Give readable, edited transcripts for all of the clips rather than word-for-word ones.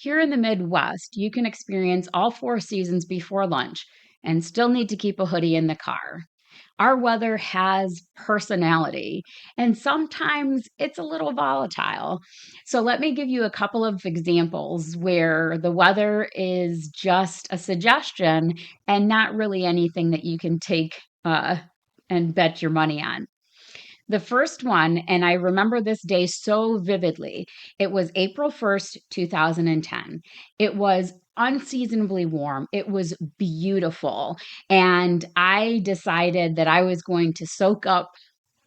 Here in the Midwest, you can experience all four seasons before lunch and still need to keep a hoodie in the car. Our weather has personality, and sometimes it's a little volatile. So, let me give you a couple of examples where the weather is just a suggestion and not really anything that you can take and bet your money on. The first one, and I remember this day so vividly, it was April 1st, 2010. It was unseasonably warm. It was beautiful. And I decided that I was going to soak up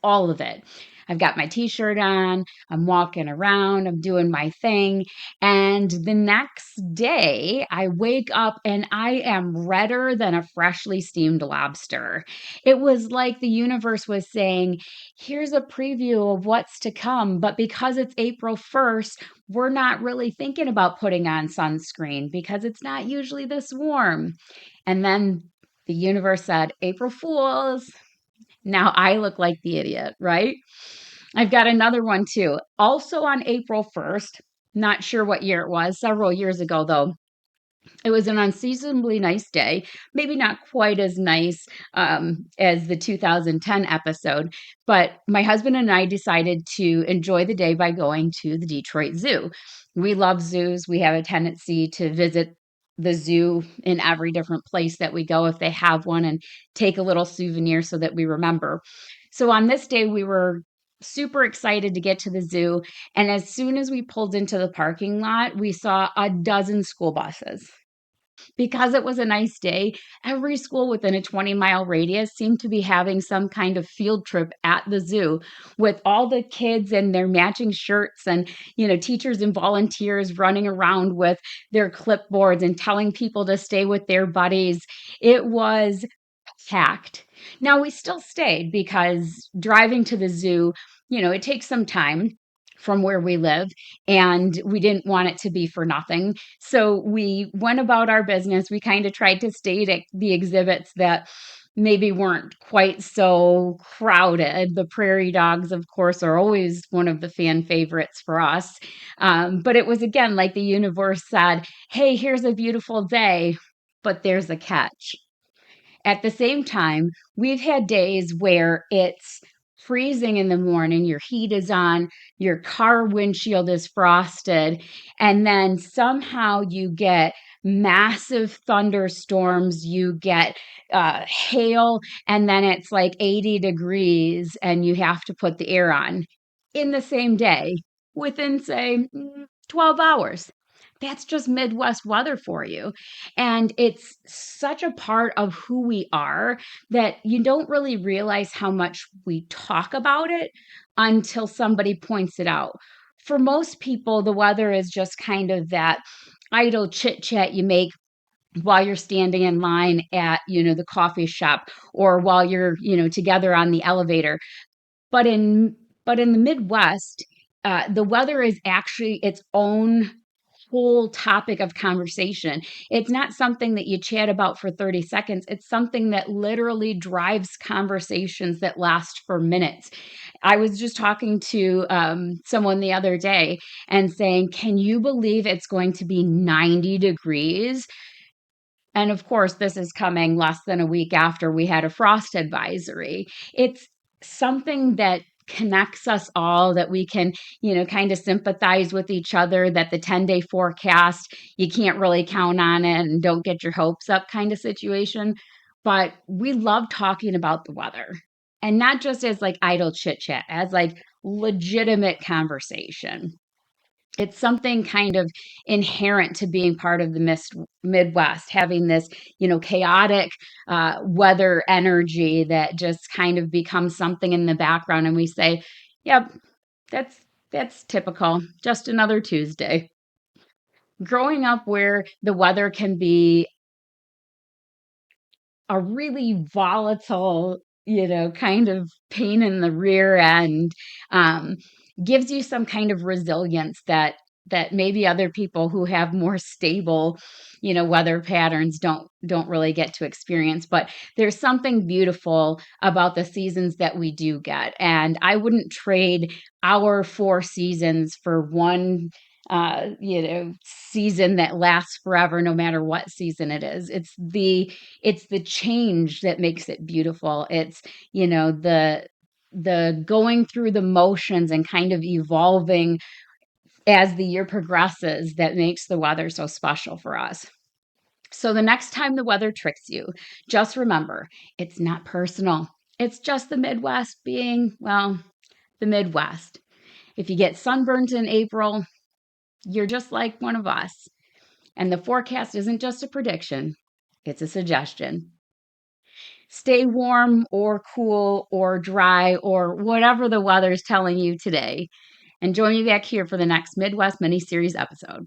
all of it. I've got my t shirt on, I'm walking around, I'm doing my thing. And the next day, I wake up and I am redder than a freshly steamed lobster. It was like the universe was saying, here's a preview of what's to come. But because it's April 1st, we're not really thinking about putting on sunscreen because it's not usually this warm. And then the universe said, April Fools. Now I look like the idiot, right? I've got another one too. Also on April 1st, not sure what year it was, several years ago though. It was an unseasonably nice day, maybe not quite as nice as the 2010 episode, but my husband and I decided to enjoy the day by going to the Detroit Zoo. We love zoos. We have a tendency to visit the zoo in every different place that we go if they have one and take a little souvenir so that we remember. So on this day, we were super excited to get to the zoo. And as soon as we pulled into the parking lot, we saw a dozen school buses. Because it was a nice day, every school within a 20-mile radius seemed to be having some kind of field trip at the zoo with all the kids in their matching shirts and, teachers and volunteers running around with their clipboards and telling people to stay with their buddies. It was packed. Now, we still stayed because driving to the zoo, it takes some time from where we live, and we didn't want it to be for nothing. So we went about our business. We kind of tried to stay at the exhibits that maybe weren't quite so crowded. The prairie dogs, of course, are always one of the fan favorites for us. But it was again like the universe said, hey, here's a beautiful day, but there's a catch. At the same time, we've had days where it's freezing in the morning, your heat is on, your car windshield is frosted, and then somehow you get massive thunderstorms, you get hail, and then it's like 80 degrees and you have to put the air on in the same day within, say, 12 hours. That's just Midwest weather for you. And it's such a part of who we are that you don't really realize how much we talk about it until somebody points it out. For most people, the weather is just kind of that idle chit chat you make while you're standing in line at, the coffee shop or while you're, together on the elevator. But in the Midwest, the weather is actually its own whole topic of conversation. It's not something that you chat about for 30 seconds. It's something that literally drives conversations that last for minutes. I was just talking to someone the other day and saying, can you believe it's going to be 90 degrees? And of course, this is coming less than a week after we had a frost advisory. It's something that connects us all, that we can, kind of sympathize with each other, that the 10-day forecast, you can't really count on it and don't get your hopes up kind of situation. But we love talking about the weather, and not just as like idle chit chat, as like legitimate conversation. It's something kind of inherent to being part of the Midwest, having this, chaotic weather energy that just kind of becomes something in the background. And we say, yep, that's that's typical. Just another Tuesday. Growing up where the weather can be a really volatile, kind of pain in the rear end, um, gives you some kind of resilience that maybe other people who have more stable, weather patterns don't really get to experience. But there's something beautiful about the seasons that we do get, and I wouldn't trade our four seasons for one season that lasts forever, no matter what season it is. It's the change that makes it beautiful. It's, the going through the motions and kind of evolving as the year progresses that makes the weather so special for us. So the next time the weather tricks you, just remember it's not personal. It's just the Midwest being, well, the Midwest. If you get sunburnt in April, you're just like one of us. And the forecast isn't just a prediction, it's a suggestion. Stay warm or cool or dry or whatever the weather's telling you today. And join me back here for the next Midwest mini series episode.